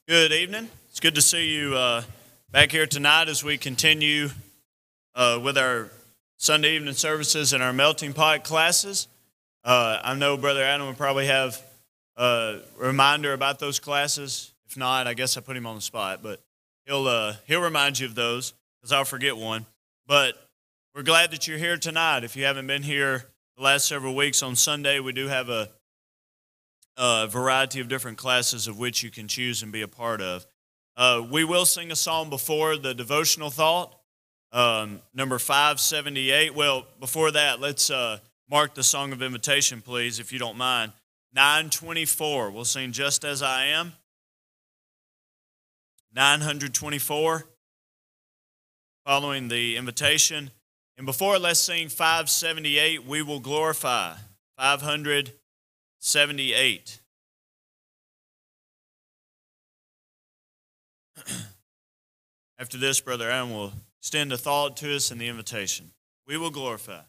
Good evening. It's good to see you back here tonight as we continue with our Sunday evening services and our melting pot classes. I know Brother Adam will probably have a reminder about those classes. If not, I guess I put him on the spot, but he'll remind you of those because I'll forget one. But we're glad that you're here tonight. If you haven't been here the last several weeks on Sunday, we do have a variety of different classes of which you can choose and be a part of. We will sing a song before the devotional thought, number 578. Well, before that, let's mark the song of invitation, please, if you don't mind. 924. We'll sing Just As I Am. 924, following the invitation. And before, let's sing 578, We Will Glorify. 578. After this, Brother Adam will extend a thought to us in the invitation. We will glorify.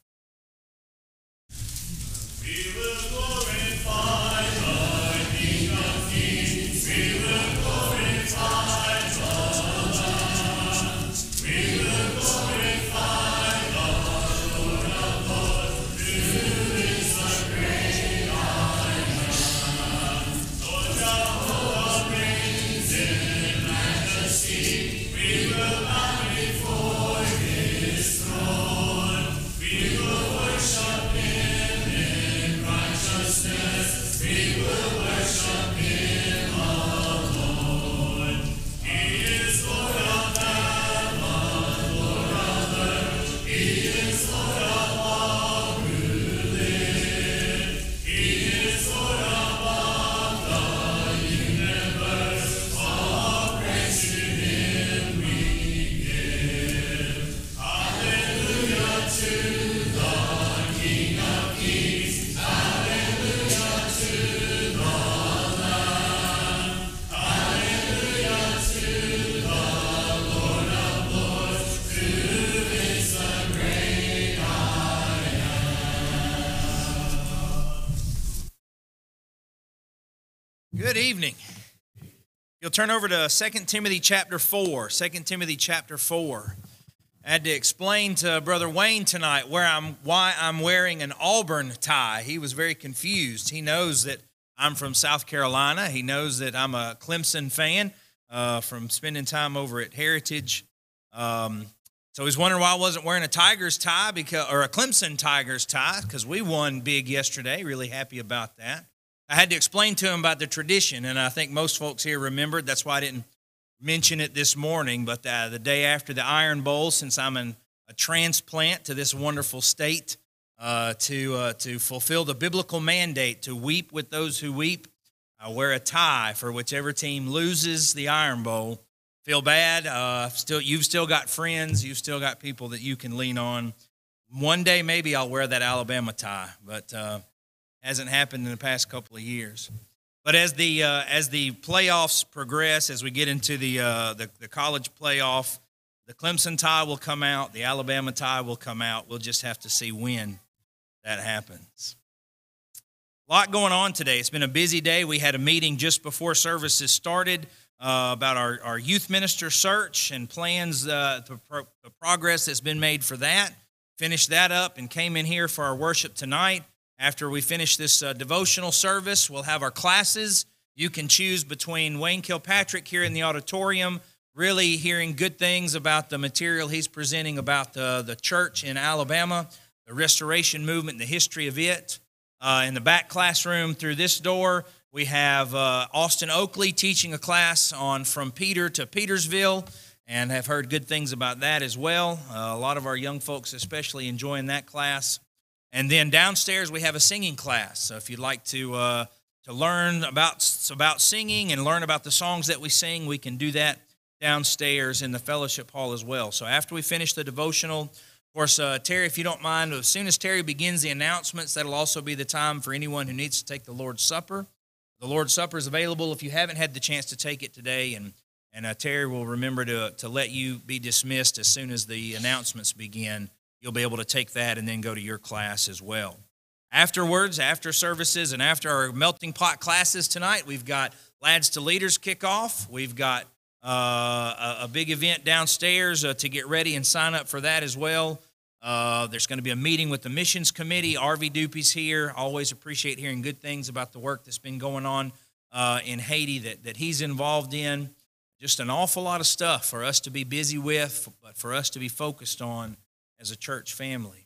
We will glorify the King of Kings. We will glorify the Lamb. We will glorify the Lord of Lords, who is the great I am. Lord Jehovah reigns in majesty. We will bow before His throne. We will worship Him in righteousness. We will worship Him alone. He is Lord of heaven, Lord of earth. He is Lord of all who live. He is Lord above the universe. All praise to Him we give. Hallelujah to the King of Kings. Hallelujah to the Lamb. Hallelujah to the Lord of Lords, who is the great I am. Good evening. You'll turn over to 2 Timothy chapter 4. 2 Timothy chapter 4. I had to explain to Brother Wayne tonight why I'm wearing an Auburn tie. He was very confused. He knows that I'm from South Carolina. He knows that I'm a Clemson fan from spending time over at Heritage. So he's wondering why I wasn't wearing a Tigers tie or a Clemson Tigers tie because we won big yesterday. Really happy about that. I had to explain to him about the tradition, and I think most folks here remembered. That's why I didn't mention it this morning, but the day after the Iron Bowl, since I'm a transplant to this wonderful state, to fulfill the biblical mandate to weep with those who weep, I wear a tie for whichever team loses the Iron Bowl. Feel bad. You've still got friends. You've still got people that you can lean on. One day maybe I'll wear that Alabama tie, but hasn't happened in the past couple of years. But as the playoffs progress, as we get into the college playoff, the Clemson tie will come out, the Alabama tie will come out. We'll just have to see when that happens. A lot going on today. It's been a busy day. We had a meeting just before services started about our youth minister search and plans, the progress that's been made for that. Finished that up and came in here for our worship tonight. After we finish this devotional service, we'll have our classes. You can choose between Wayne Kilpatrick here in the auditorium, really hearing good things about the material he's presenting about the church in Alabama, the restoration movement, the history of it. In the back classroom through this door, we have Austin Oakley teaching a class on From Peter to Petersville, and have heard good things about that as well. A lot of our young folks especially enjoying that class. And then downstairs we have a singing class. So if you'd like to learn about singing and learn about the songs that we sing, we can do that downstairs in the fellowship hall as well. So after we finish the devotional, of course, Terry, if you don't mind, as soon as Terry begins the announcements, that'll also be the time for anyone who needs to take the Lord's Supper. The Lord's Supper is available if you haven't had the chance to take it today, and Terry will remember to let you be dismissed as soon as the announcements begin. You'll be able to take that and then go to your class as well. Afterwards, after services and after our melting pot classes tonight, we've got Lads to Leaders kickoff. We've got a big event downstairs to get ready and sign up for that as well. There's going to be a meeting with the missions committee. RV Doopy's here. Always appreciate hearing good things about the work that's been going on in Haiti that he's involved in. Just an awful lot of stuff for us to be busy with, but for us to be focused on as a church family.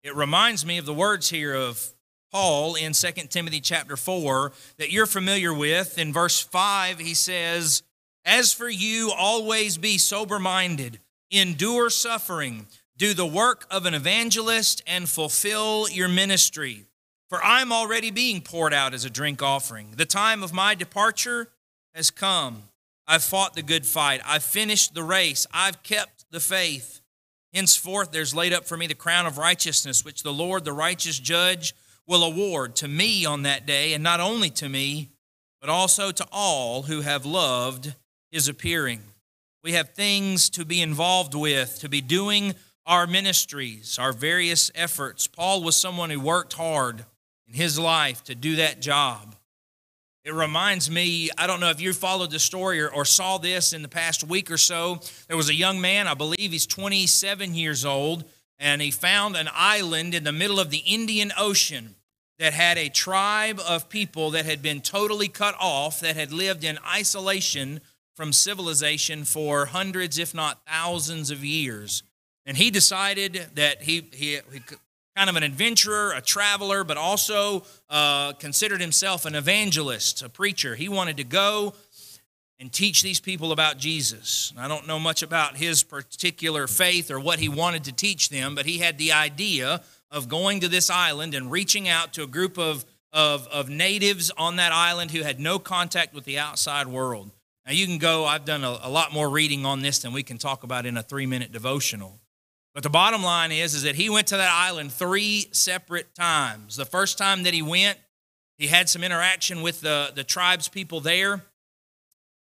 It reminds me of the words here of Paul in 2 Timothy chapter 4 that you're familiar with. In verse 5, he says, "As for you, always be sober-minded, endure suffering, do the work of an evangelist, and fulfill your ministry. For I'm already being poured out as a drink offering. The time of my departure has come. I've fought the good fight. I've finished the race. I've kept the faith. Henceforth there's laid up for me the crown of righteousness, which the Lord, the righteous judge, will award to me on that day, and not only to me, but also to all who have loved his appearing." We have things to be involved with, to be doing our ministries, our various efforts. Paul was someone who worked hard in his life to do that job. It reminds me, I don't know if you followed the story or saw this in the past week or so. There was a young man, I believe he's 27 years old, and he found an island in the middle of the Indian Ocean that had a tribe of people that had been totally cut off, that had lived in isolation from civilization for hundreds, if not thousands of years. And he decided that he kind of an adventurer, a traveler, but also considered himself an evangelist, a preacher. He wanted to go and teach these people about Jesus. I don't know much about his particular faith or what he wanted to teach them, but he had the idea of going to this island and reaching out to a group of natives on that island who had no contact with the outside world. Now you can go, I've done a lot more reading on this than we can talk about in a 3-minute devotional. But the bottom line is that he went to that island 3 separate times. The first time that he went, he had some interaction with the tribe's people there,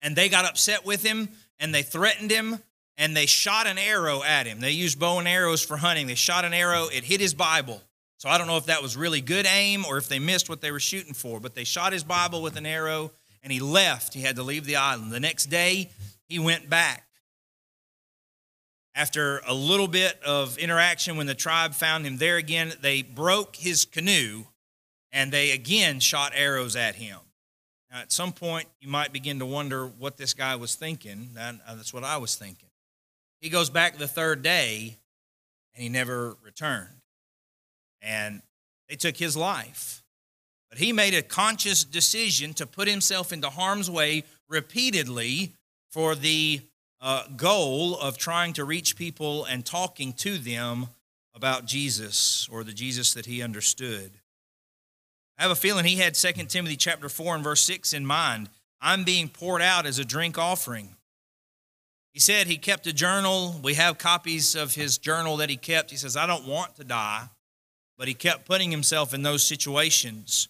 and they got upset with him, and they threatened him, and they shot an arrow at him. They used bow and arrows for hunting. They shot an arrow. It hit his Bible. So I don't know if that was really good aim or if they missed what they were shooting for, but they shot his Bible with an arrow, and he left. He had to leave the island. The next day, he went back. After a little bit of interaction, when the tribe found him there again, they broke his canoe, and they again shot arrows at him. Now, at some point, you might begin to wonder what this guy was thinking. That's what I was thinking. He goes back the third day, and he never returned. And they took his life. But he made a conscious decision to put himself into harm's way repeatedly for the goal of trying to reach people and talking to them about Jesus, or the Jesus that he understood. I have a feeling he had 2 Timothy chapter 4 and verse 6 in mind. I'm being poured out as a drink offering. He said he kept a journal. We have copies of his journal that he kept. He says, I don't want to die, but he kept putting himself in those situations.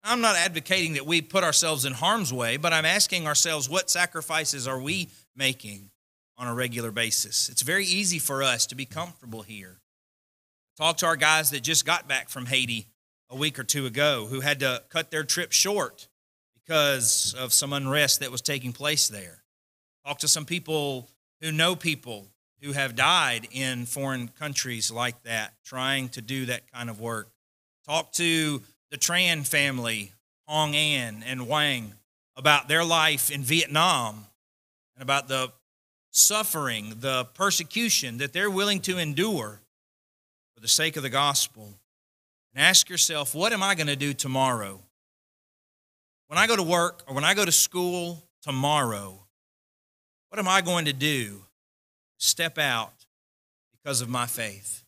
I'm not advocating that we put ourselves in harm's way, but I'm asking ourselves, what sacrifices are we making on a regular basis? It's very easy for us to be comfortable here. Talk to our guys that just got back from Haiti a week or two ago who had to cut their trip short because of some unrest that was taking place there. Talk to some people who know people who have died in foreign countries like that, trying to do that kind of work. Talk to the Tran family, Hong An and Wang, about their life in Vietnam and about the suffering, the persecution that they're willing to endure for the sake of the gospel. And ask yourself, what am I going to do tomorrow? When I go to work or when I go to school tomorrow, what am I going to do? Step out because of my faith.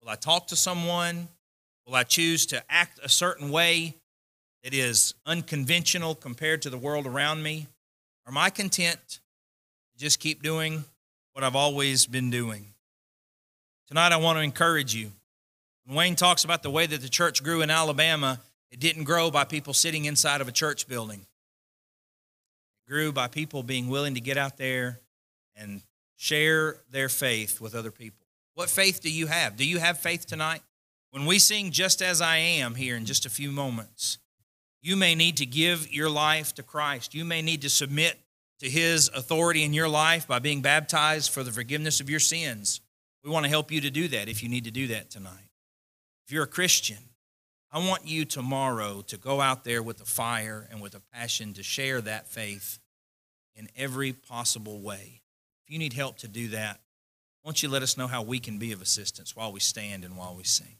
Will I talk to someone? Will I choose to act a certain way that is unconventional compared to the world around me? Or am I content to just keep doing what I've always been doing? Tonight I want to encourage you. When Wayne talks about the way that the church grew in Alabama, it didn't grow by people sitting inside of a church building. It grew by people being willing to get out there and share their faith with other people. What faith do you have? Do you have faith tonight? When we sing Just As I Am here in just a few moments, you may need to give your life to Christ. You may need to submit to His authority in your life by being baptized for the forgiveness of your sins. We want to help you to do that if you need to do that tonight. If you're a Christian, I want you tomorrow to go out there with a fire and with a passion to share that faith in every possible way. If you need help to do that, won't you let us know how we can be of assistance while we stand and while we sing?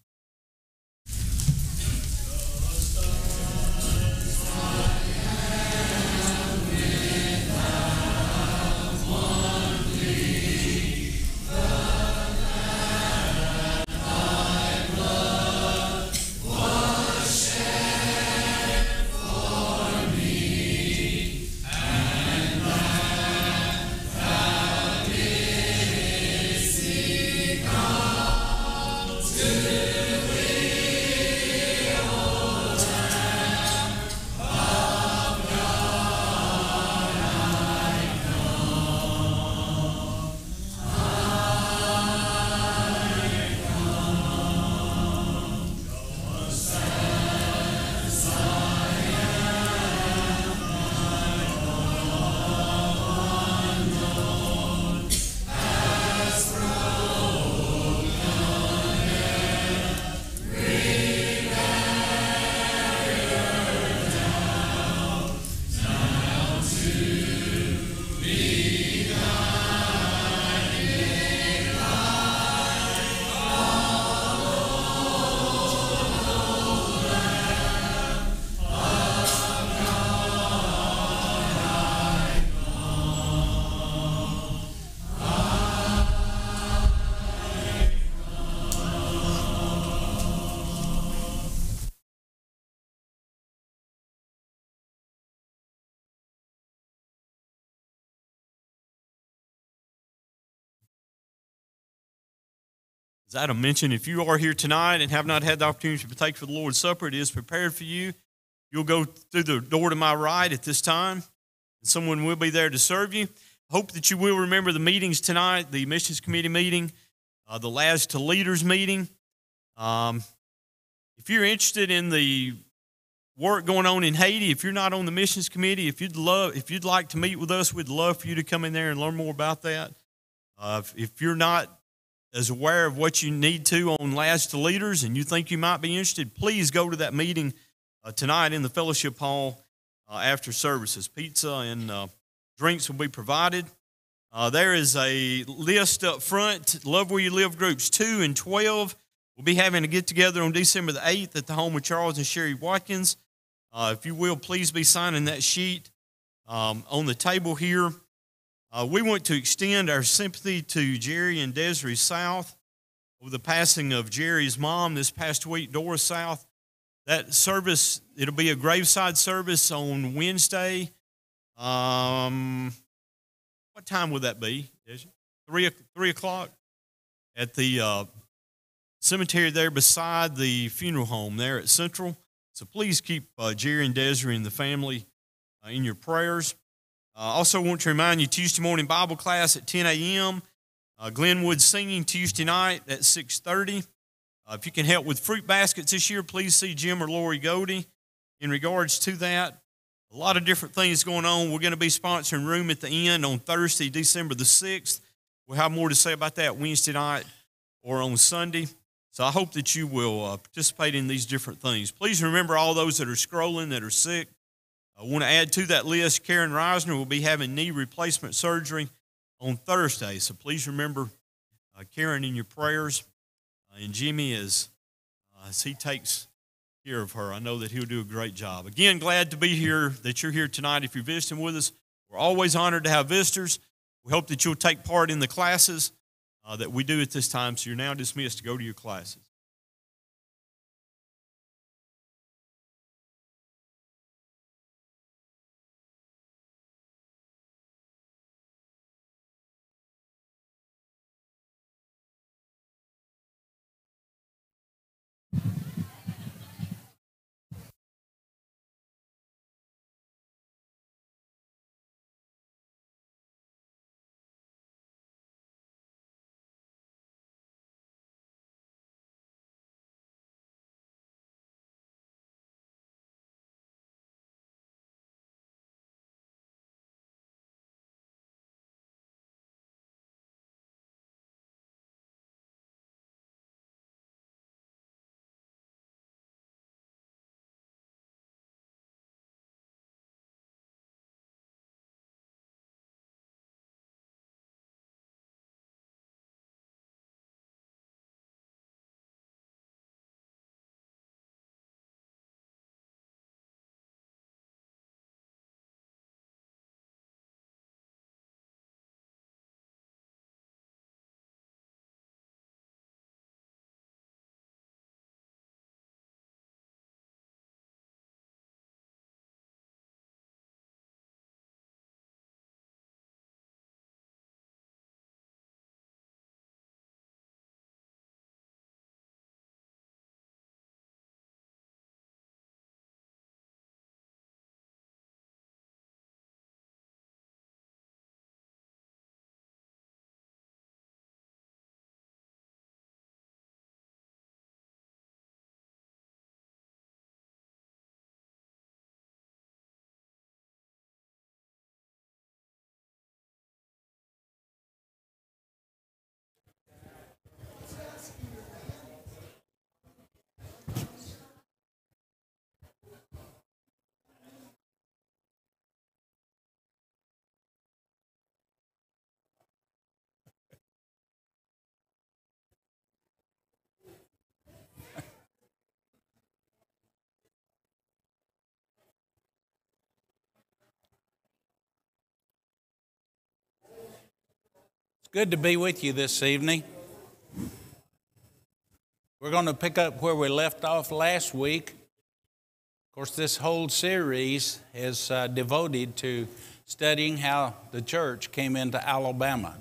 As Adam mentioned, if you are here tonight and have not had the opportunity to partake for the Lord's Supper, it is prepared for you. You'll go through the door to my right at this time, and someone will be there to serve you. Hope that you will remember the meetings tonight, the Missions Committee meeting, the Lads to Leaders meeting. If you're interested in the work going on in Haiti, if you're not on the Missions Committee, if you'd like to meet with us, we'd love for you to come in there and learn more about that. If you're not as aware of what you need to on Lads to Leaders and you think you might be interested, please go to that meeting tonight in the fellowship hall after services. Pizza and drinks will be provided. There is a list up front. Love Where You Live groups 2 and 12. We'll be having a get-together on December the 8th at the home of Charles and Sherry Watkins. If you will, please be signing that sheet on the table here. We want to extend our sympathy to Jerry and Desiree South over the passing of Jerry's mom this past week, Doris South. That service, it'll be a graveside service on Wednesday. What time would that be, Desiree? 3 o'clock at the cemetery there beside the funeral home there at Central. So please keep Jerry and Desiree and the family in your prayers. I also want to remind you, Tuesday morning Bible class at 10 a.m., Glenwood singing Tuesday night at 6:30. If you can help with fruit baskets this year, please see Jim or Lori Godey in regards to that. A lot of different things going on. We're going to be sponsoring Room at the End on Thursday, December the 6th. We'll have more to say about that Wednesday night or on Sunday. So I hope that you will participate in these different things. Please remember all those that are scrolling, that are sick. I want to add to that list, Karen Reisner will be having knee replacement surgery on Thursday. So please remember Karen in your prayers. And Jimmy, as he takes care of her, I know that he'll do a great job. Again, glad to be here, that you're here tonight. If you're visiting with us, we're always honored to have visitors. We hope that you'll take part in the classes that we do at this time. So you're now dismissed to go to your classes. It's good to be with you this evening. We're going to pick up where we left off last week. Of course, this whole series is devoted to studying how the church came into Alabama,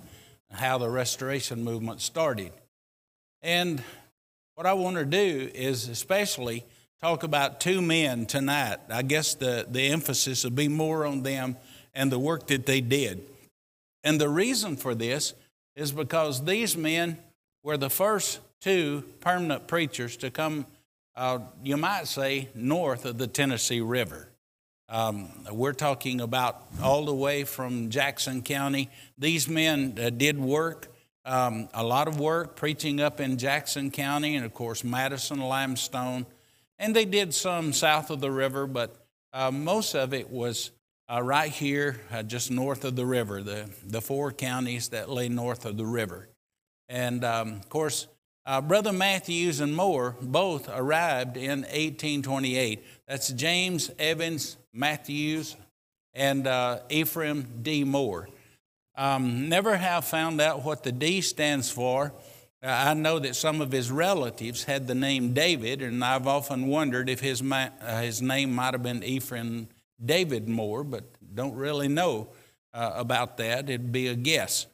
and how the Restoration Movement started. And what I want to do is especially talk about two men tonight. I guess the emphasis will be more on them and the work that they did. And the reason for this is because these men were the first two permanent preachers to come, you might say, north of the Tennessee River. We're talking about all the way from Jackson County. These men did work, a lot of work, preaching up in Jackson County and, of course, Madison, Limestone. And they did some south of the river, but most of it was right here, just north of the river, the four counties that lay north of the river. And, of course, Brother Matthews and Moore both arrived in 1828. That's James Evans Matthews and Ephraim D. Moore. Never have found out what the D stands for. I know that some of his relatives had the name David, and I've often wondered if his name might have been Ephraim David Moore, but don't really know about that. It'd be a guess.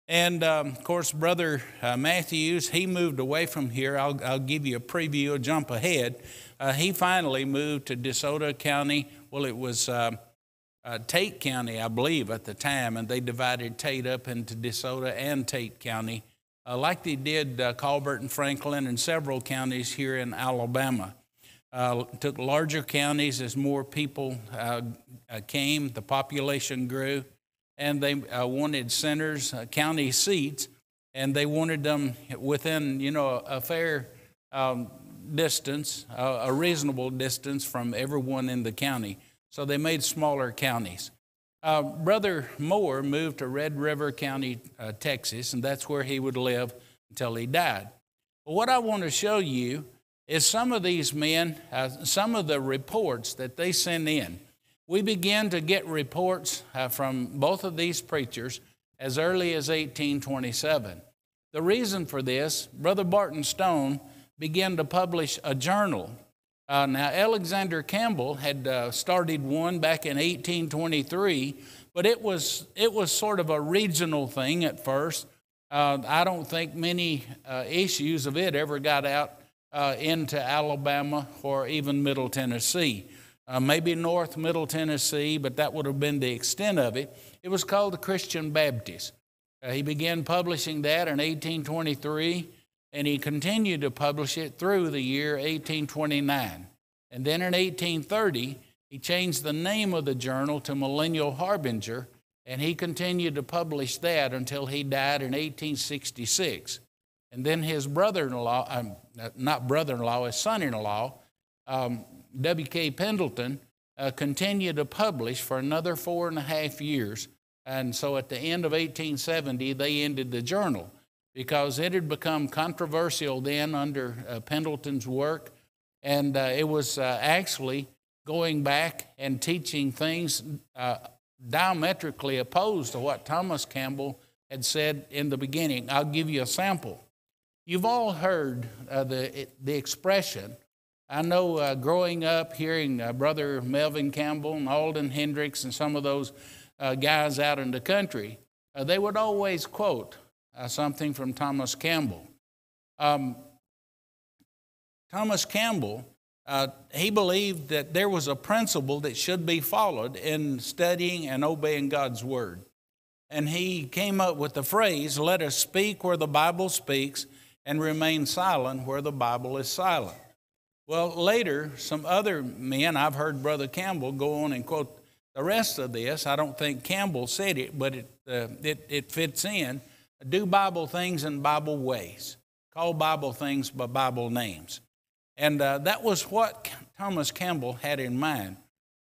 And, of course, Brother Matthews, he moved away from here. I'll give you a preview, a jump ahead. He finally moved to DeSoto County. Well, it was Tate County, I believe, at the time, and they divided Tate up into DeSoto and Tate County, like they did Colbert and Franklin and several counties here in Alabama. Took larger counties as more people came, the population grew, and they wanted centers, county seats, and they wanted them within, a fair distance, a reasonable distance from everyone in the county. So they made smaller counties. Brother Moore moved to Red River County, Texas, and that's where he would live until he died. But what I want to show you is some of these men, some of the reports that they sent in. We began to get reports from both of these preachers as early as 1827. The reason for this, Brother Barton Stone began to publish a journal. Now, Alexander Campbell had started one back in 1823, but it was sort of a regional thing at first. I don't think many issues of it ever got out into Alabama or even Middle Tennessee. Maybe North Middle Tennessee, but that would have been the extent of it. It was called the Christian Baptist. He began publishing that in 1823, and he continued to publish it through the year 1829. And then in 1830, he changed the name of the journal to Millennial Harbinger, and he continued to publish that until he died in 1866. And then his brother-in-law, not brother-in-law, his son-in-law, W.K. Pendleton, continued to publish for another 4.5 years. And so at the end of 1870, they ended the journal because it had become controversial then under Pendleton's work. And it was actually going back and teaching things diametrically opposed to what Thomas Campbell had said in the beginning. I'll give you a sample. You've all heard the expression. I know growing up, hearing Brother Melvin Campbell and Alden Hendricks and some of those guys out in the country, they would always quote something from Thomas Campbell. Thomas Campbell, he believed that there was a principle that should be followed in studying and obeying God's Word. And he came up with the phrase, "Let us speak where the Bible speaks and remain silent where the Bible is silent." Well, later, some other men, I've heard Brother Campbell go on and quote the rest of this. I don't think Campbell said it, but it fits in. Do Bible things in Bible ways. Call Bible things by Bible names. And that was what Thomas Campbell had in mind.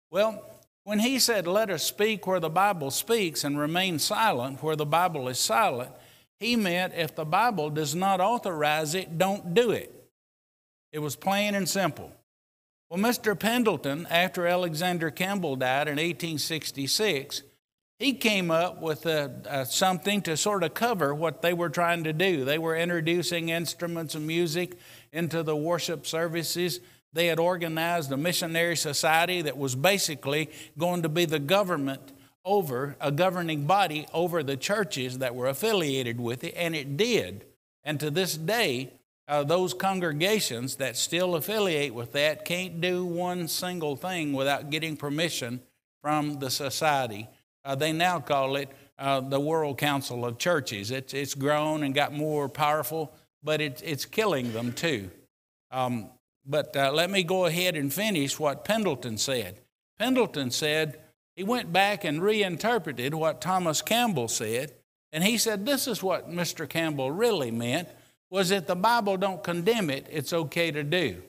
Well, when he said, "Let us speak where the Bible speaks and remain silent where the Bible is silent," he meant if the Bible does not authorize it, don't do it. It was plain and simple. Well, Mr. Pendleton, after Alexander Campbell died in 1866, he came up with something to sort of cover what they were trying to do. They were introducing instruments and music into the worship services. They had organized a missionary society that was basically going to be the government over, a governing body over the churches that were affiliated with it, and it did. And to this day, those congregations that still affiliate with that can't do one single thing without getting permission from the society. They now call it the World Council of Churches. It's grown and got more powerful, but it's killing them too. But let me go ahead and finish what Pendleton said. Pendleton said he went back and reinterpreted what Thomas Campbell said, and he said this is what Mr. Campbell really meant, was that the Bible don't condemn it, it's okay to do.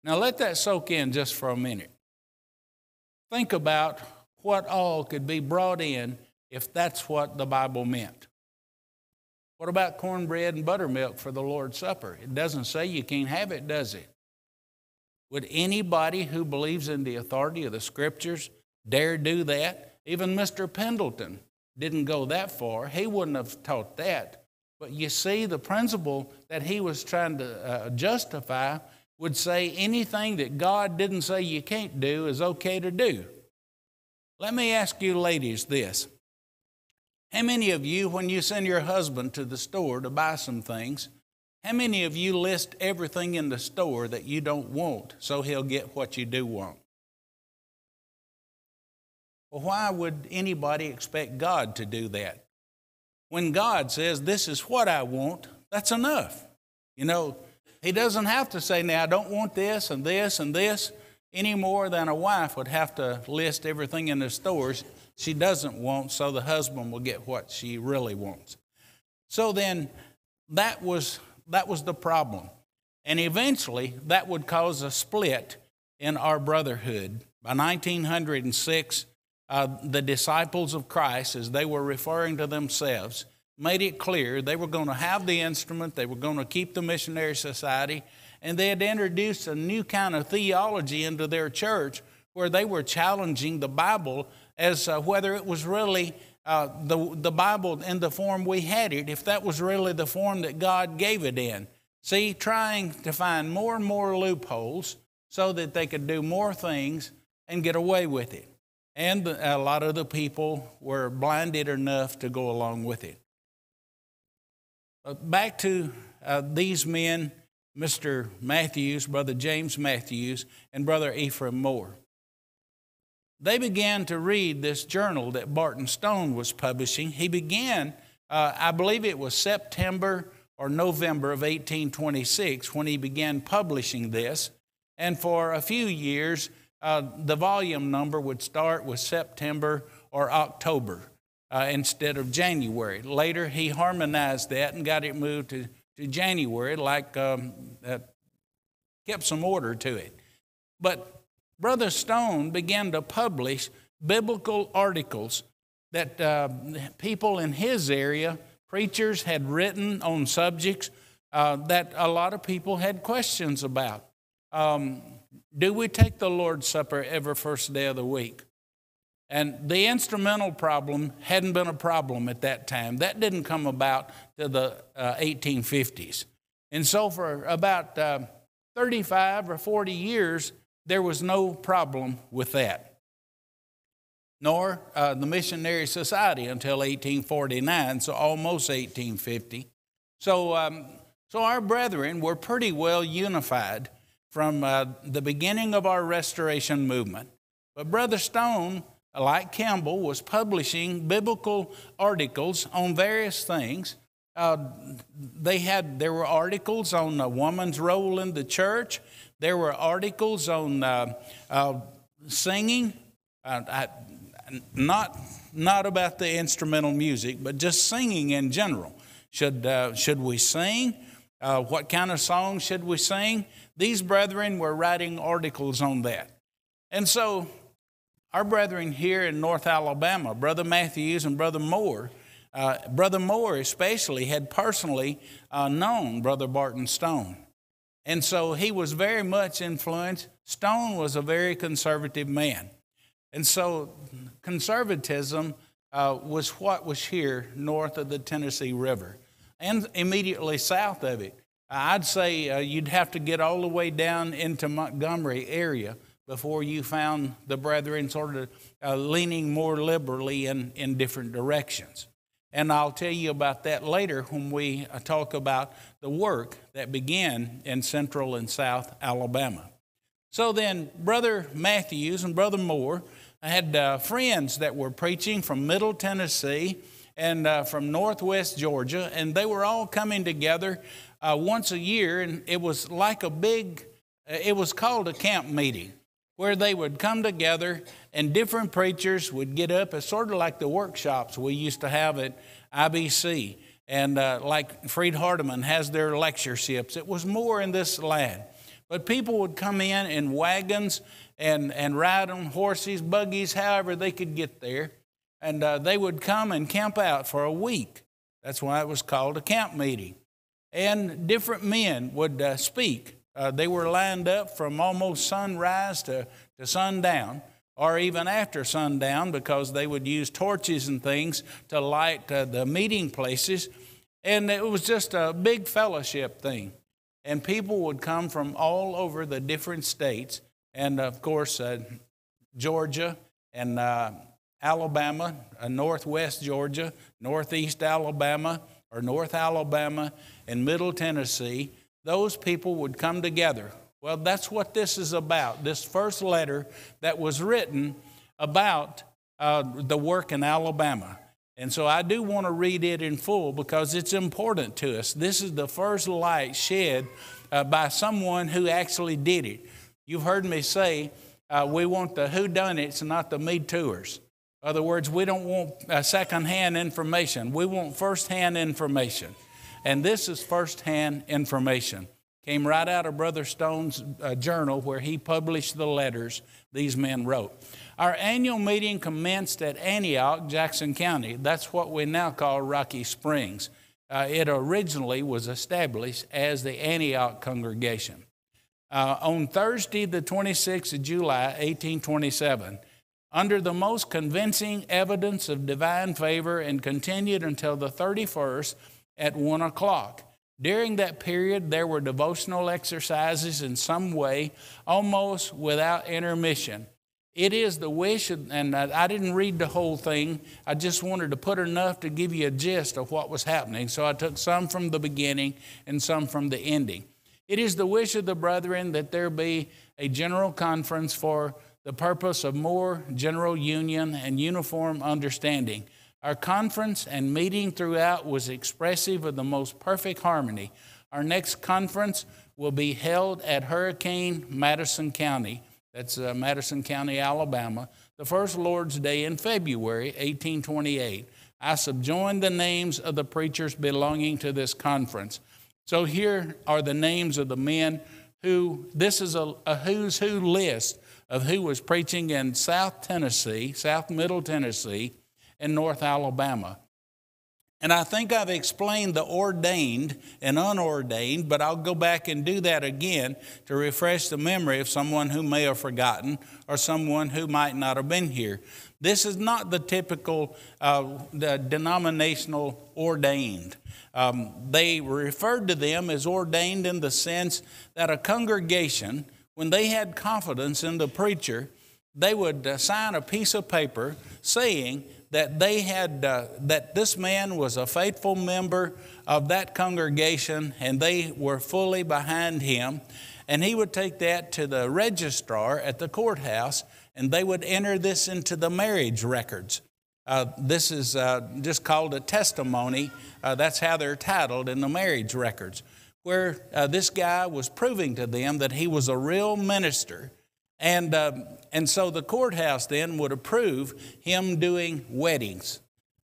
Now let that soak in just for a minute. Think about what all could be brought in if that's what the Bible meant. What about cornbread and buttermilk for the Lord's Supper? It doesn't say you can't have it, does it? Would anybody who believes in the authority of the Scriptures dare do that? Even Mr. Pendleton didn't go that far. He wouldn't have taught that. But you see, the principle that he was trying to justify would say anything that God didn't say you can't do is okay to do. Let me ask you ladies this. How many of you, when you send your husband to the store to buy some things, how many of you list everything in the store that you don't want so he'll get what you do want? Well, why would anybody expect God to do that? When God says, this is what I want, that's enough. You know, he doesn't have to say, now I don't want this and this and this, any more than a wife would have to list everything in the stores she doesn't want so the husband will get what she really wants. So then that was the problem. And eventually that would cause a split in our brotherhood. By 1906, the disciples of Christ, as they were referring to themselves, made it clear they were going to have the instrument, they were going to keep the missionary society, and they had introduced a new kind of theology into their church where they were challenging the Bible as whether it was really the Bible in the form we had it, if that was really the form that God gave it in. See, trying to find more and more loopholes so that they could do more things and get away with it. And a lot of the people were blinded enough to go along with it. Back to these men, Mr. Matthews, Brother James Matthews, and Brother Ephraim Moore. They began to read this journal that Barton Stone was publishing. He began, I believe it was September or November of 1826 when he began publishing this. And for a few years, the volume number would start with September or October instead of January. Later, he harmonized that and got it moved to January, kept some order to it. But Brother Stone began to publish biblical articles that people in his area, preachers, had written on subjects that a lot of people had questions about. Do we take the Lord's Supper every first day of the week? And the instrumental problem hadn't been a problem at that time. That didn't come about till the 1850s. And so for about 35 or 40 years, there was no problem with that. Nor the Missionary Society until 1849, so almost 1850. So our brethren were pretty well unified from the beginning of our restoration movement. But Brother Stone, like Campbell, was publishing biblical articles on various things. There were articles on a woman's role in the church. There were articles on singing, not about the instrumental music, but just singing in general. Should we sing? What kind of songs should we sing? These brethren were writing articles on that. And so our brethren here in North Alabama, Brother Matthews and Brother Moore especially had personally known Brother Barton Stone. And so he was very much influenced. Stone was a very conservative man. And so conservatism was what was here north of the Tennessee River and immediately south of it. I'd say you'd have to get all the way down into Montgomery area before you found the brethren sort of leaning more liberally in different directions. And I'll tell you about that later when we talk about the work that began in central and south Alabama. So then Brother Matthews and Brother Moore had friends that were preaching from Middle Tennessee and from Northwest Georgia, and they were all coming together once a year, and it was like it was called a camp meeting, where they would come together and different preachers would get up. It's sort of like the workshops we used to have at IBC, and like Freed Hardeman has their lectureships. It was more in this line. But people would come in wagons and ride on horses, buggies, however they could get there. And they would come and camp out for a week. That's why it was called a camp meeting. And different men would speak. They were lined up from almost sunrise to sundown, or even after sundown, because they would use torches and things to light the meeting places. And it was just a big fellowship thing. And people would come from all over the different states, and of course, Georgia and Alabama, Northwest Georgia, Northeast Alabama, or North Alabama, and Middle Tennessee. Those people would come together. Well, that's what this is about, this first letter that was written about the work in Alabama. And so I do want to read it in full because it's important to us. This is the first light shed by someone who actually did it. You've heard me say we want the whodunits and not the me-tooers. In other words, we don't want second-hand information. We want first-hand information. And this is first-hand information. Came right out of Brother Stone's journal where he published the letters these men wrote. Our annual meeting commenced at Antioch, Jackson County. That's what we now call Rocky Springs. It originally was established as the Antioch congregation. On Thursday, the 26th of July, 1827, under the most convincing evidence of divine favor, and continued until the 31st at 1 o'clock. During that period, there were devotional exercises in some way, almost without intermission. It is the wish, and I didn't read the whole thing. I just wanted to put enough to give you a gist of what was happening. So I took some from the beginning and some from the ending. It is the wish of the brethren that there be a general conference for the purpose of more general union and uniform understanding. Our conference and meeting throughout was expressive of the most perfect harmony. Our next conference will be held at Hurricane Madison County. That's Madison County, Alabama, the first Lord's Day in February, 1828. I subjoined the names of the preachers belonging to this conference. So here are the names of the men who, this is a who's who list of who was preaching in South Tennessee, South Middle Tennessee, and North Alabama. And I think I've explained the ordained and unordained, but I'll go back and do that again to refresh the memory of someone who may have forgotten or someone who might not have been here. This is not the typical the denominational ordained. They referred to them as ordained in the sense that a congregation, when they had confidence in the preacher, they would sign a piece of paper saying that they had that this man was a faithful member of that congregation and they were fully behind him. And he would take that to the registrar at the courthouse and they would enter this into the marriage records. This is just called a testimony. That's how they're titled in the marriage records, where this guy was proving to them that he was a real minister. And so the courthouse then would approve him doing weddings.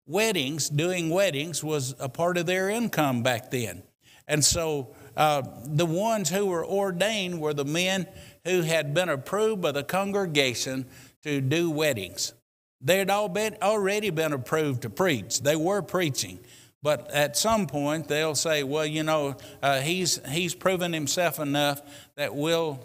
Doing weddings was a part of their income back then. And so the ones who were ordained were the men who had been approved by the congregation to do weddings. They had already been approved to preach. They were preaching. But at some point, they'll say, well, you know, he's proven himself enough that we'll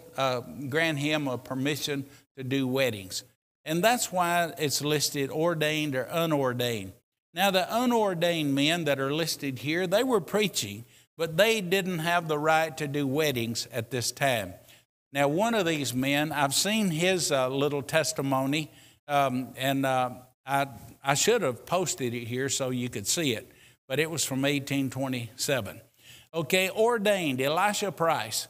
grant him a permission to do weddings. And that's why it's listed ordained or unordained. Now, the unordained men that are listed here, they were preaching, but they didn't have the right to do weddings at this time. Now, one of these men, I've seen his little testimony, and I should have posted it here so you could see it, but it was from 1827. Okay, ordained, Elisha Price,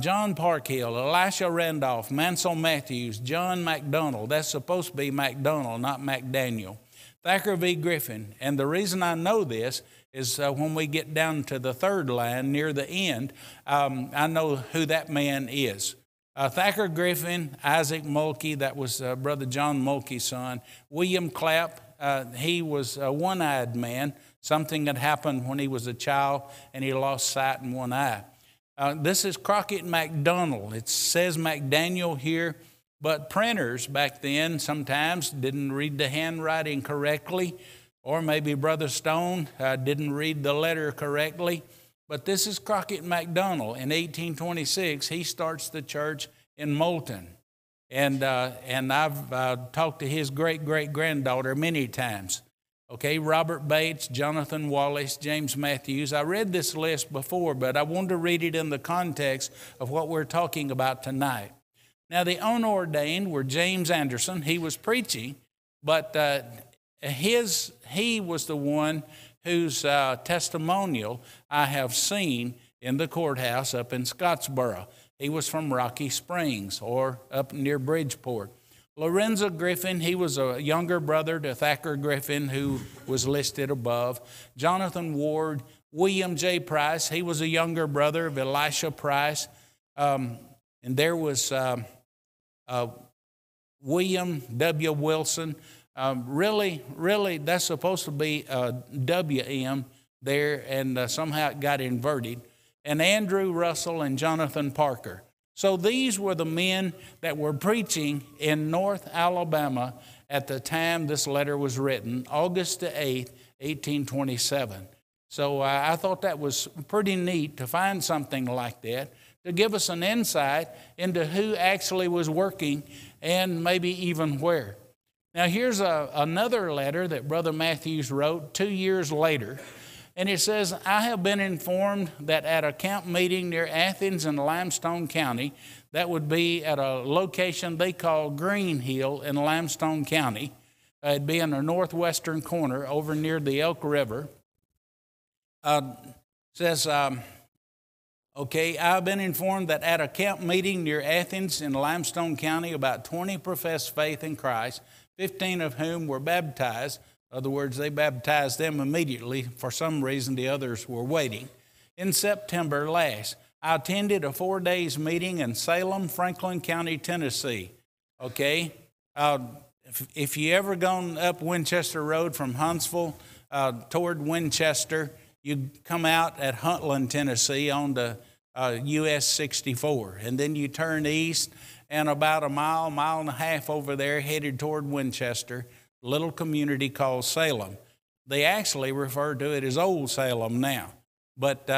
John Parkhill, Elisha Randolph, Mansell Matthews, John McDonald. That's supposed to be McDonald, not McDaniel. Thacker V. Griffin. And the reason I know this is when we get down to the third line near the end, I know who that man is. Thacker Griffin, Isaac Mulkey, that was Brother John Mulkey's son. William Clapp, he was a one-eyed man. Something had happened when he was a child, and he lost sight in one eye. This is Crockett McDonald. It says McDaniel here, but printers back then sometimes didn't read the handwriting correctly, or maybe Brother Stone didn't read the letter correctly. But this is Crockett McDonald. In 1826, he starts the church in Moulton. And I've talked to his great-great-granddaughter many times. Okay, Robert Bates, Jonathan Wallace, James Matthews. I read this list before, but I wanted to read it in the context of what we're talking about tonight. Now, the unordained were James Anderson. He was preaching, but he was the one whose testimonial I have seen in the courthouse up in Scottsboro. He was from Rocky Springs or up near Bridgeport. Lorenzo Griffin, he was a younger brother to Thacker Griffin, who was listed above. Jonathan Ward, William J. Price, he was a younger brother of Elisha Price. And there was William W. Wilson. Really, that's supposed to be WM there, and somehow it got inverted. And Andrew Russell and Jonathan Parker. So these were the men that were preaching in North Alabama at the time this letter was written, August the 8th, 1827. So I thought that was pretty neat to find something like that, to give us an insight into who actually was working and maybe even where. Now here's another letter that Brother Matthews wrote 2 years later. And it says, I have been informed that at a camp meeting near Athens in Limestone County, that would be at a location they call Green Hill in Limestone County. It'd be in the northwestern corner over near the Elk River. Says, okay, I've been informed that at a camp meeting near Athens in Limestone County, about 20 professed faith in Christ, 15 of whom were baptized. In other words, they baptized them immediately. For some reason, the others were waiting. In September last, I attended a 4 days meeting in Salem, Franklin County, Tennessee. Okay? If you ever gone up Winchester Road from Huntsville toward Winchester, you come out at Huntland, Tennessee on the US 64. And then you turn east, and about a mile and a half over there, headed toward Winchester, little community called Salem. They actually refer to it as Old Salem now. But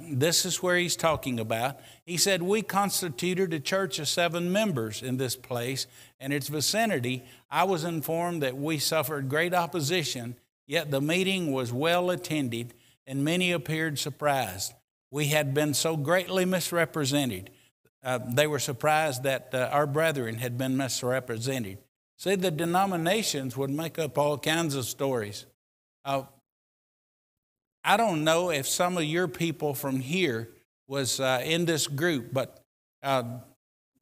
this is where he's talking about. He said, we constituted a church of 7 members in this place and its vicinity. I was informed that we suffered great opposition, yet the meeting was well attended and many appeared surprised. We had been so greatly misrepresented. They were surprised that our brethren had been misrepresented. See, the denominations would make up all kinds of stories. I don't know if some of your people from here was in this group, but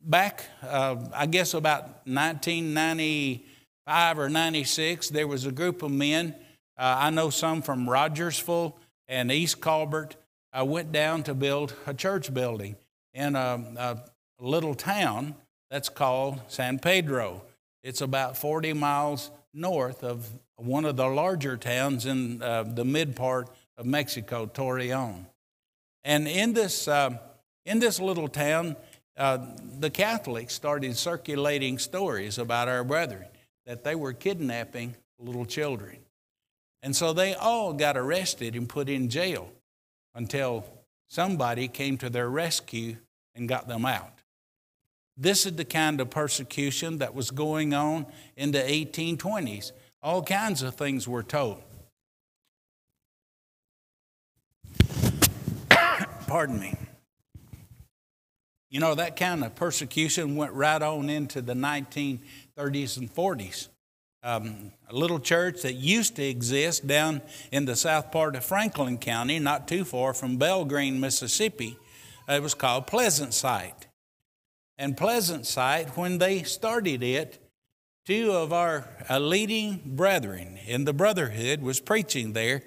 back, I guess about 1995 or 96, there was a group of men. I know some from Rogersville and East Colbert. I went down to build a church building in a little town that's called San Pedro. It's about 40 miles north of one of the larger towns in the mid part of Mexico, Torreon. And in this little town, the Catholics started circulating stories about our brethren, that they were kidnapping little children. And so they all got arrested and put in jail until somebody came to their rescue and got them out. This is the kind of persecution that was going on in the 1820s. All kinds of things were told. Pardon me. You know, that kind of persecution went right on into the 1930s and 40s. A little church that used to exist down in the south part of Franklin County, not too far from Belgreen, Mississippi, it was called Pleasant Sight. And Pleasant Sight, when they started it, two of our leading brethren in the brotherhood was preaching there,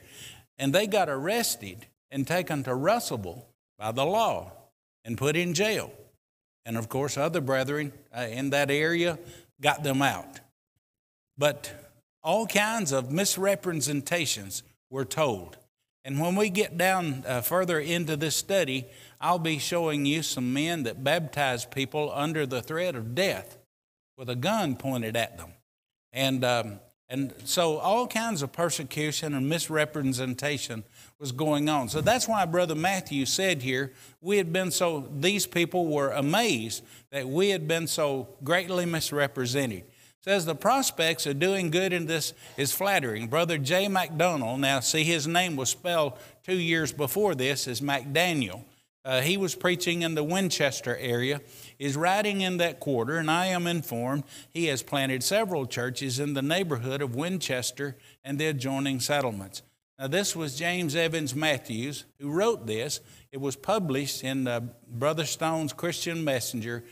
and they got arrested and taken to Russellville by the law and put in jail. And of course, other brethren in that area got them out. But all kinds of misrepresentations were told. And when we get down further into this study, I'll be showing you some men that baptized people under the threat of death with a gun pointed at them. And so all kinds of persecution and misrepresentation was going on. So that's why Brother Matthew said here, these people were amazed that we had been so greatly misrepresented. Says the prospects of doing good in this is flattering. Brother J. McDonald, now see his name was spelled 2 years before this as McDaniel. He was preaching in the Winchester area, is writing in that quarter, and I am informed he has planted several churches in the neighborhood of Winchester and the adjoining settlements. Now this was James Evans Matthews who wrote this. It was published in Brother Stone's Christian Messenger,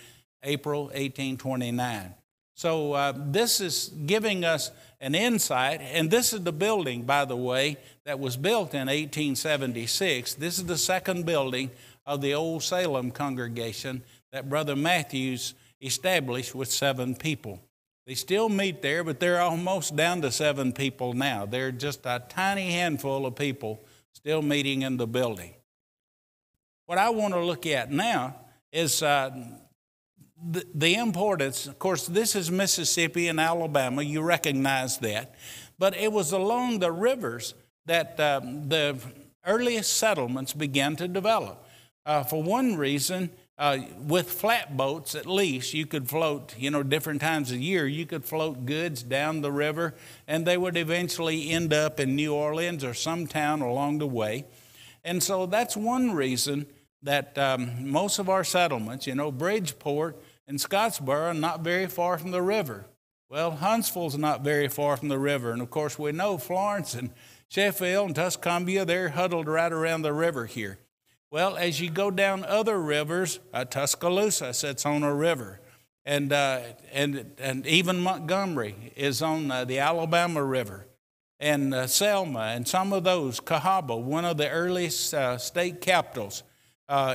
April 1829. So this is giving us an insight, and this is the building, by the way, that was built in 1876. This is the second building of the Old Salem congregation that Brother Matthews established with 7 people. They still meet there, but they're almost down to 7 people now. They're just a tiny handful of people still meeting in the building. What I want to look at now is the importance. Of course, this is Mississippi and Alabama. You recognize that. But it was along the rivers that the earliest settlements began to develop. For one reason, with flatboats at least, you could float, different times of year, you could float goods down the river, and they would eventually end up in New Orleans or some town along the way. And so that's one reason that most of our settlements, Bridgeport and Scottsboro are not very far from the river. Well, Huntsville's not very far from the river. And of course, we know Florence and Sheffield and Tuscumbia, they're huddled right around the river here. Well, as you go down other rivers, Tuscaloosa sits on a river, and even Montgomery is on the Alabama River, and Selma, and some of those, Cahaba, one of the earliest state capitals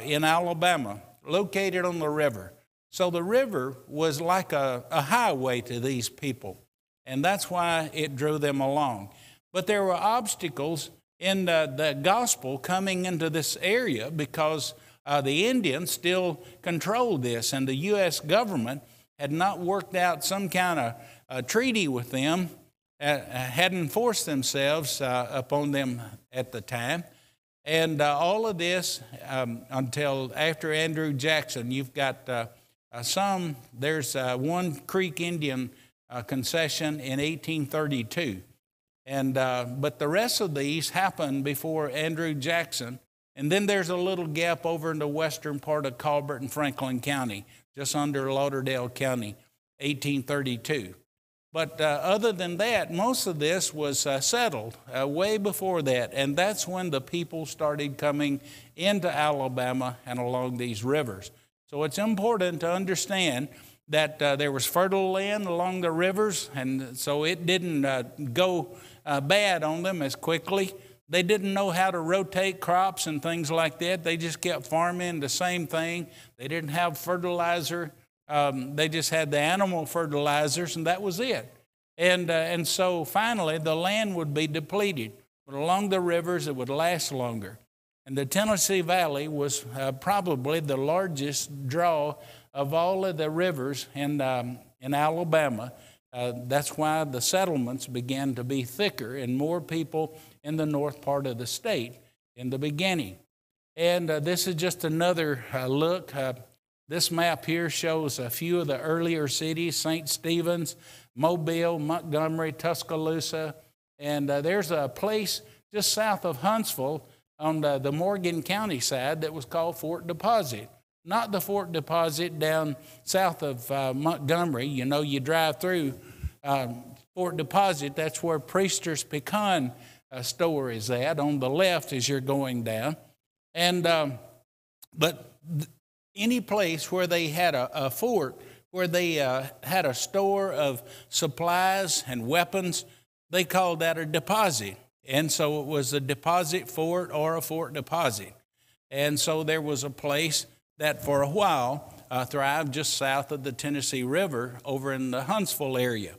in Alabama, located on the river. So the river was like a highway to these people, and that's why it drew them along. But there were obstacles in the gospel coming into this area because the Indians still controlled this, and the U.S. government had not worked out some kind of treaty with them, hadn't forced themselves upon them at the time. And all of this until after Andrew Jackson. You've got there's one Creek Indian concession in 1832. But the rest of these happened before Andrew Jackson. And then there's a little gap over in the western part of Colbert and Franklin County, just under Lauderdale County, 1832. But other than that, most of this was settled way before that. And that's when the people started coming into Alabama and along these rivers. So it's important to understand that there was fertile land along the rivers, and so it didn't go bad on them as quickly. They didn't know how to rotate crops and things like that. They just kept farming the same thing. They didn't have fertilizer. They just had the animal fertilizers, and that was it. And so finally the land would be depleted. But along the rivers it would last longer. And the Tennessee Valley was probably the largest draw of all of the rivers in Alabama. That's why the settlements began to be thicker and more people in the north part of the state in the beginning. And this is just another look. This map here shows a few of the earlier cities: St. Stephen's, Mobile, Montgomery, Tuscaloosa, and there's a place just south of Huntsville on the Morgan County side that was called Fort Deposit. Not the Fort Deposit down south of Montgomery. You know, you drive through Fort Deposit, that's where Priester's Pecan store is at, on the left as you're going down. And but any place where they had a fort, where they had a store of supplies and weapons, they called that a deposit. And so it was a deposit fort or a fort deposit. And so there was a place that for a while thrived just south of the Tennessee River over in the Huntsville area.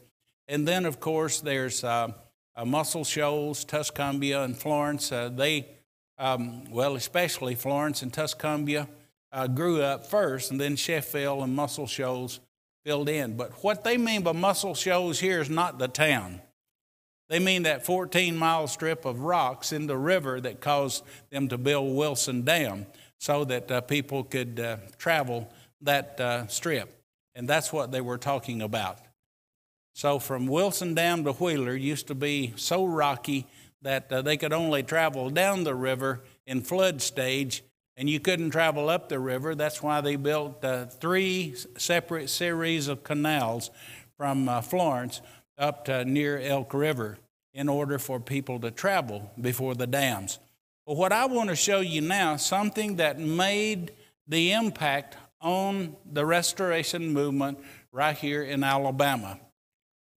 And then, of course, there's Muscle Shoals, Tuscumbia, and Florence. Especially Florence and Tuscumbia grew up first, and then Sheffield and Muscle Shoals filled in. But what they mean by Muscle Shoals here is not the town. They mean that 14-mile strip of rocks in the river that caused them to build Wilson Dam so that people could travel that strip. And that's what they were talking about. So from Wilson Dam to Wheeler used to be so rocky that they could only travel down the river in flood stage, and you couldn't travel up the river. That's why they built 3 separate series of canals from Florence up to near Elk River in order for people to travel before the dams. But what I want to show you now, something that made the impact on the restoration movement right here in Alabama.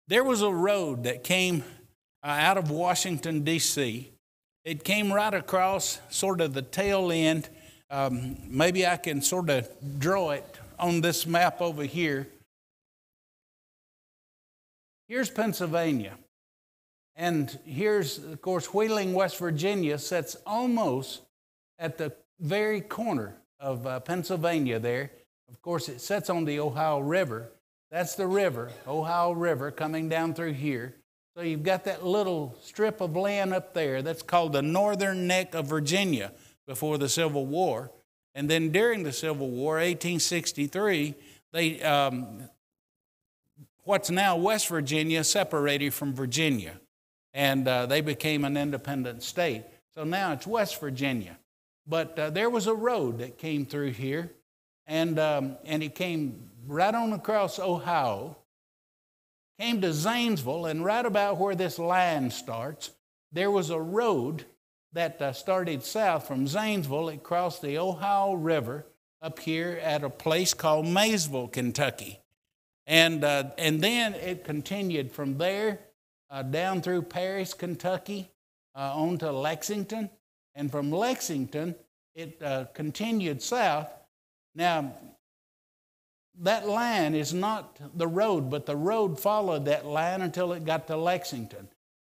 There was a road that came out of Washington, D.C. It came right across sort of the tail end. Maybe I can sort of draw it on this map over here. Here's Pennsylvania. And here's, of course, Wheeling, West Virginia sits almost at the very corner of Pennsylvania there. Of course, it sits on the Ohio River. That's the river, Ohio River, coming down through here. So you've got that little strip of land up there. That's called the northern neck of Virginia before the Civil War. And then during the Civil War, 1863, what's now West Virginia separated from Virginia. And they became an independent state. So now it's West Virginia. But there was a road that came through here, and it came right on across Ohio, came to Zanesville, and right about where this line starts, there was a road that started south from Zanesville. It crossed the Ohio River up here at a place called Maysville, Kentucky. And then it continued from there down through Paris, Kentucky, on to Lexington. And from Lexington, it continued south. Now, that line is not the road, but the road followed that line until it got to Lexington.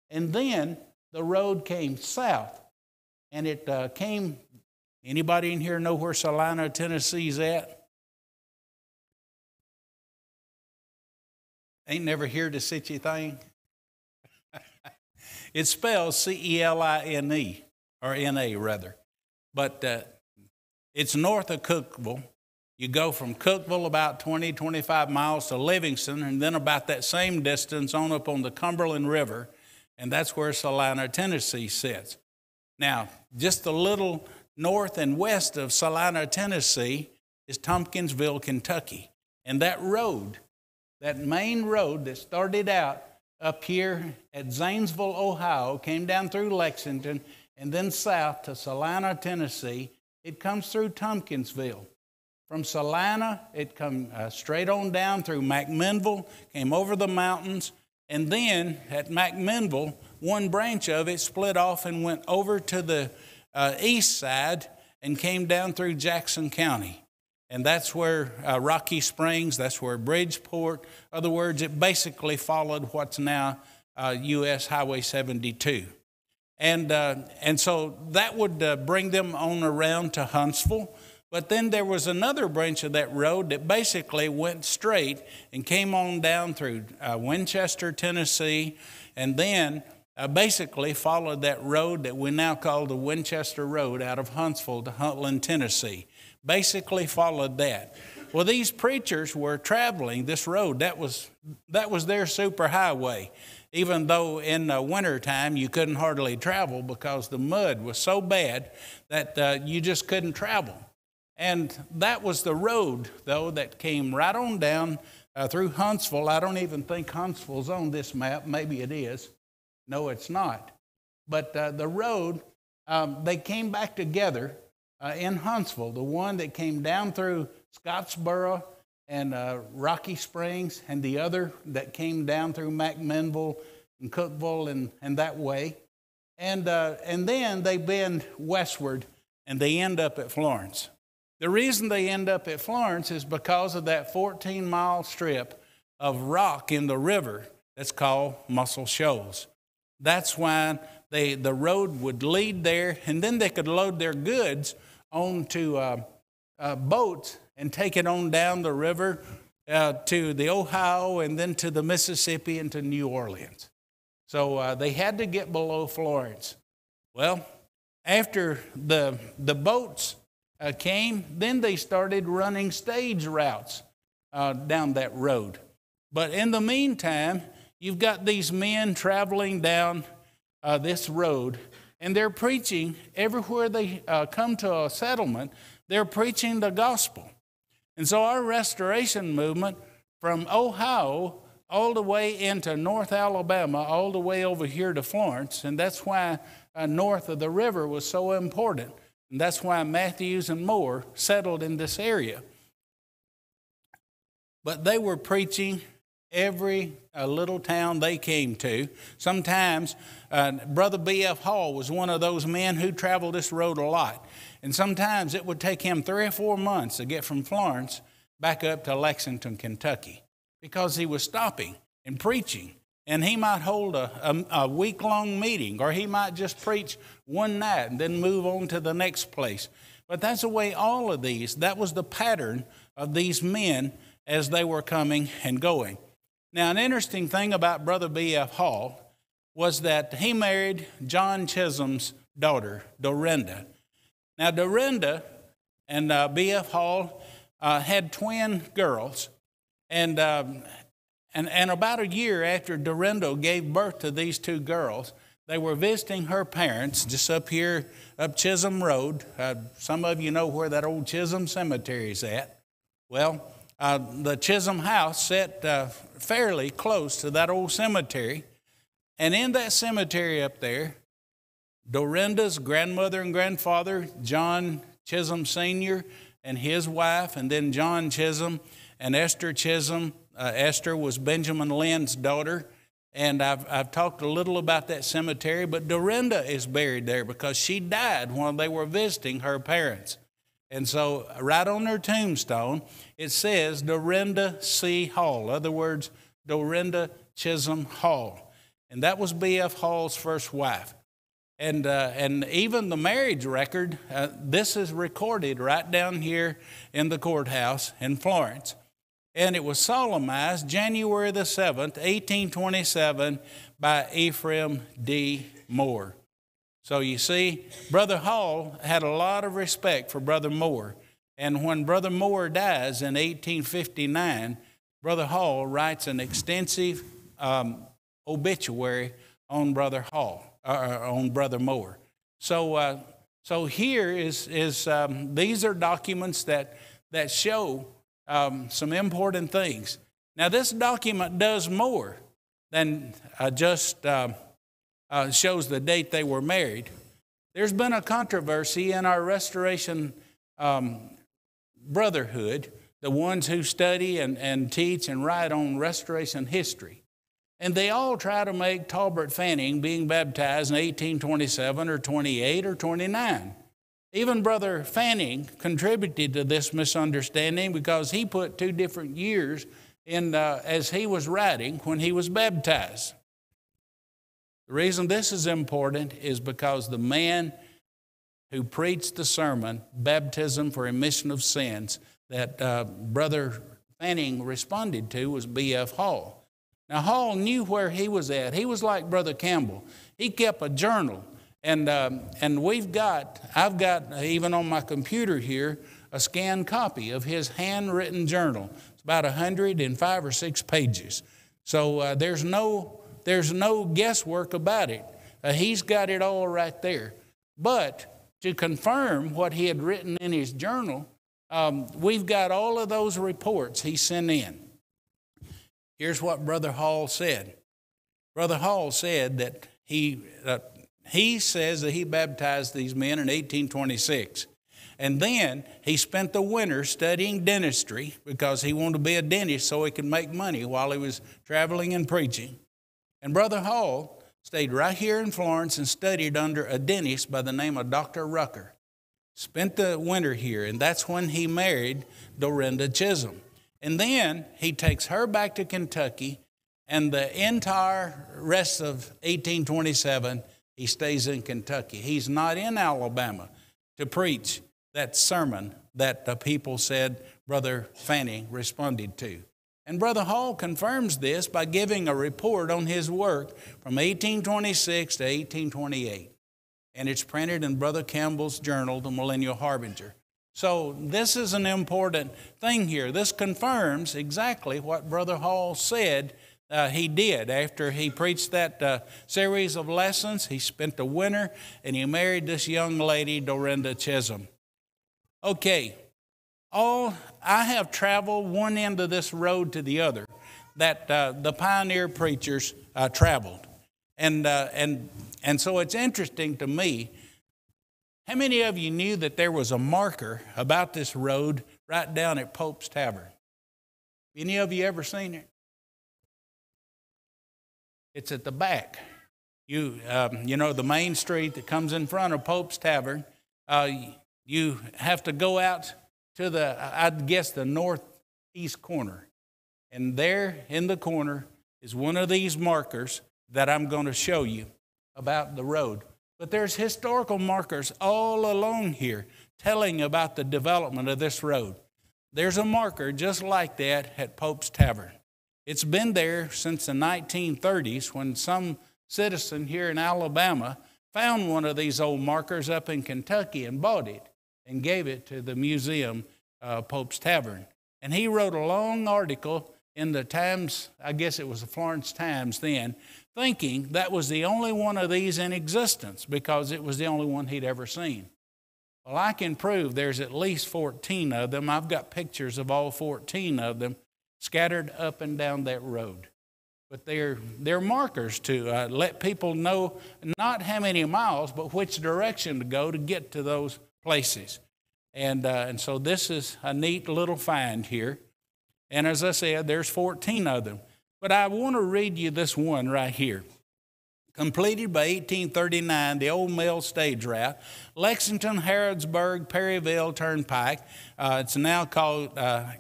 And then the road came south. And it came, anybody in here know where Salina, Tennessee's at? Ain't never heard of such a thing? It spells C-E-L-I-N-E, or N-A rather. But it's north of Cookeville. You go from Cookeville about 20, 25 miles to Livingston, and then about that same distance on up on the Cumberland River, and that's where Salina, Tennessee sits. Now, just a little north and west of Salina, Tennessee is Tompkinsville, Kentucky. And that road, that main road that started out up here at Zanesville, Ohio, came down through Lexington, and then south to Salina, Tennessee. It comes through Tompkinsville. From Salina, it come straight on down through McMinnville, came over the mountains, and then at McMinnville, one branch of it split off and went over to the east side and came down through Jackson County. And that's where Rocky Springs, that's where Bridgeport. In other words, it basically followed what's now U.S. Highway 72. And so that would bring them on around to Huntsville. But then there was another branch of that road that basically went straight and came on down through Winchester, Tennessee, and then basically followed that road that we now call the Winchester Road out of Huntsville to Huntland, Tennessee. Basically followed that. Well, these preachers were traveling this road. That was their superhighway, even though in the wintertime you couldn't hardly travel because the mud was so bad that you just couldn't travel. And that was the road, though, that came right on down through Huntsville. I don't even think Huntsville's on this map. Maybe it is. No, it's not. But the road, they came back together in Huntsville, the one that came down through Scottsboro and Rocky Springs, and the other that came down through McMinnville and Cookville and that way. And then they bend westward, and they end up at Florence. The reason they end up at Florence is because of that 14-mile strip of rock in the river that's called Muscle Shoals. That's why the road would lead there, and then they could load their goods onto boats and take it on down the river to the Ohio and then to the Mississippi and to New Orleans. So they had to get below Florence. Well, after the boats came, then they started running stage routes down that road. But in the meantime, you've got these men traveling down this road, and they're preaching everywhere they come to a settlement. They're preaching the gospel. And so our restoration movement from Ohio all the way into North Alabama, all the way over here to Florence, and that's why north of the river was so important. And that's why Matthews and Moore settled in this area. But they were preaching every little town they came to. Sometimes Brother B.F. Hall was one of those men who traveled this road a lot. And sometimes it would take him 3 or 4 months to get from Florence back up to Lexington, Kentucky, because he was stopping and preaching. And he might hold a week-long meeting, or he might just preach one night and then move on to the next place. But that's the way all of these, that was the pattern of these men as they were coming and going. Now, an interesting thing about Brother B.F. Hall was that he married John Chisholm's daughter, Dorinda. Now, Dorinda and B.F. Hall had twin girls, and about a year after Dorinda gave birth to these two girls, they were visiting her parents just up here, up Chisholm Road. Some of you know where that old Chisholm Cemetery is at. Well, the Chisholm house sat fairly close to that old cemetery. And in that cemetery up there, Dorinda's grandmother and grandfather, John Chisholm Sr. and his wife, and then John Chisholm and Esther Chisholm. Esther was Benjamin Lynn's daughter, and I've talked a little about that cemetery, but Dorinda is buried there because she died while they were visiting her parents. And so right on their tombstone, it says Dorinda C. Hall. In other words, Dorinda Chisholm Hall. And that was B.F. Hall's first wife. And even the marriage record, this is recorded right down here in the courthouse in Florence. And it was solemnized January the 7th, 1827, by Ephraim D. Moore. So you see, Brother Hall had a lot of respect for Brother Moore. And when Brother Moore dies in 1859, Brother Hall writes an extensive obituary on Brother Hall, on Brother Moore. So here is these are documents that show some important things. Now, this document does more than just shows the date they were married. There's been a controversy in our Restoration Brotherhood, the ones who study and teach and write on Restoration history. And they all try to make Talbert Fanning being baptized in 1827 or 28 or 29. Even Brother Fanning contributed to this misunderstanding because he put 2 different years in as he was writing when he was baptized. The reason this is important is because the man who preached the sermon, Baptism for Remission of Sins, that Brother Fanning responded to was B.F. Hall. Now, Hall knew where he was at. He was like Brother Campbell. He kept a journal. And I've got, even on my computer here, a scanned copy of his handwritten journal. It's about 105 or 6 pages. So there's no guesswork about it. He's got it all right there. But to confirm what he had written in his journal, we've got all of those reports he sent in. Here's what Brother Hall said. Brother Hall said that he says that he baptized these men in 1826. And then he spent the winter studying dentistry because he wanted to be a dentist so he could make money while he was traveling and preaching. And Brother Hall stayed right here in Florence and studied under a dentist by the name of Dr. Rucker. Spent the winter here, and that's when he married Dorinda Chisholm. And then he takes her back to Kentucky, and the entire rest of 1827, he stays in Kentucky. He's not in Alabama to preach that sermon that the people said Brother Fanning responded to. And Brother Hall confirms this by giving a report on his work from 1826 to 1828. And it's printed in Brother Campbell's journal, The Millennial Harbinger. So this is an important thing here. This confirms exactly what Brother Hall said he did. After he preached that series of lessons, he spent the winter and he married this young lady, Dorinda Chisholm. Okay, I have traveled one end of this road to the other that the pioneer preachers traveled. And so it's interesting to me. How many of you knew that there was a marker about this road right down at Pope's Tavern? Any of you ever seen it? It's at the back. You know the main street that comes in front of Pope's Tavern. You have to go out to the northeast corner. And there in the corner is one of these markers that I'm going to show you about the road. But there's historical markers all along here telling about the development of this road. There's a marker just like that at Pope's Tavern. It's been there since the 1930s when some citizen here in Alabama found one of these old markers up in Kentucky and bought it and gave it to the museum, Pope's Tavern. And he wrote a long article in the Times, I guess it was the Florence Times then, thinking that was the only one of these in existence because it was the only one he'd ever seen. Well, I can prove there's at least 14 of them. I've got pictures of all 14 of them scattered up and down that road. But they're markers to let people know not how many miles, but which direction to go to get to those places. And so this is a neat little find here. And as I said, there's 14 of them. But I want to read you this one right here. Completed by 1839, the old mail stage route, Lexington, Harrodsburg, Perryville Turnpike, it's now called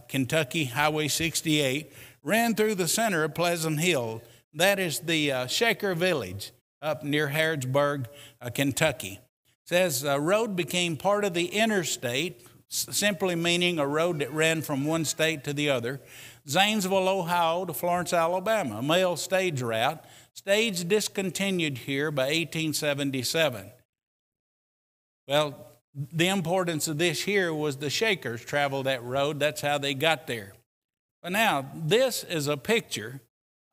Kentucky Highway 68, ran through the center of Pleasant Hill. That is the Shaker Village up near Harrodsburg, Kentucky. It says, road became part of the interstate, simply meaning a road that ran from one state to the other. Zanesville, Ohio to Florence, Alabama, mail stage route. Stage discontinued here by 1877. Well, the importance of this here was the Shakers traveled that road. That's how they got there. But now, this is a picture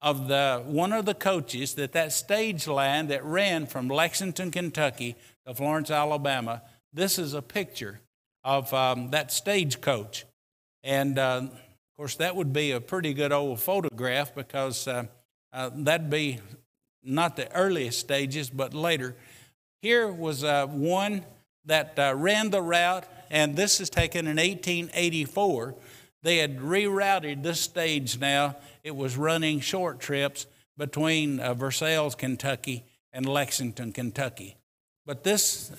of one of the coaches that stage line that ran from Lexington, Kentucky to Florence, Alabama. This is a picture of that stagecoach. And, of course, that would be a pretty good old photograph because that'd be not the earliest stages, but later. Here was one that ran the route, and this is taken in 1884. They had rerouted this stage now. It was running short trips between Versailles, Kentucky, and Lexington, Kentucky. But this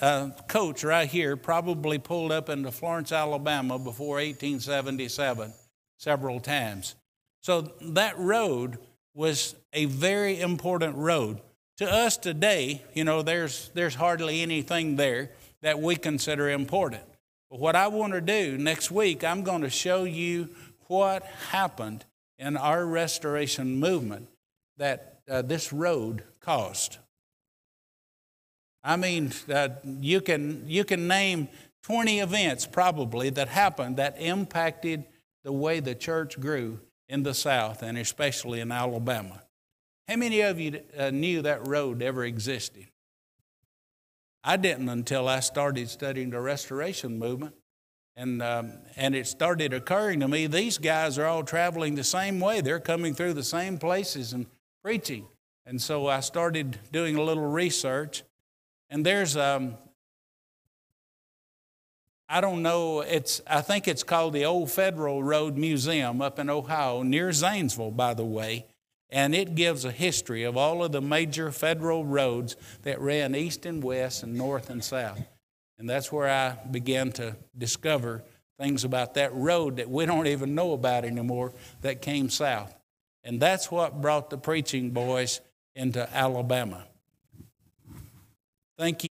coach right here probably pulled up into Florence, Alabama before 1877 several times. So that road was a very important road. To us today, you know, there's hardly anything there that we consider important. But what I want to do next week, I'm going to show you what happened in our restoration movement that this road caused. I mean, you can name 20 events probably that happened that impacted the way the church grew in the South and especially in Alabama. How many of you knew that road ever existed? I didn't until I started studying the Restoration Movement. And it started occurring to me, these guys are all traveling the same way. They're coming through the same places and preaching. And so I started doing a little research. And there's, I don't know, I think it's called the Old Federal Road Museum up in Ohio, near Zanesville, by the way. And it gives a history of all of the major federal roads that ran east and west and north and south. And that's where I began to discover things about that road that we don't even know about anymore that came south. And that's what brought the preaching boys into Alabama. Thank you.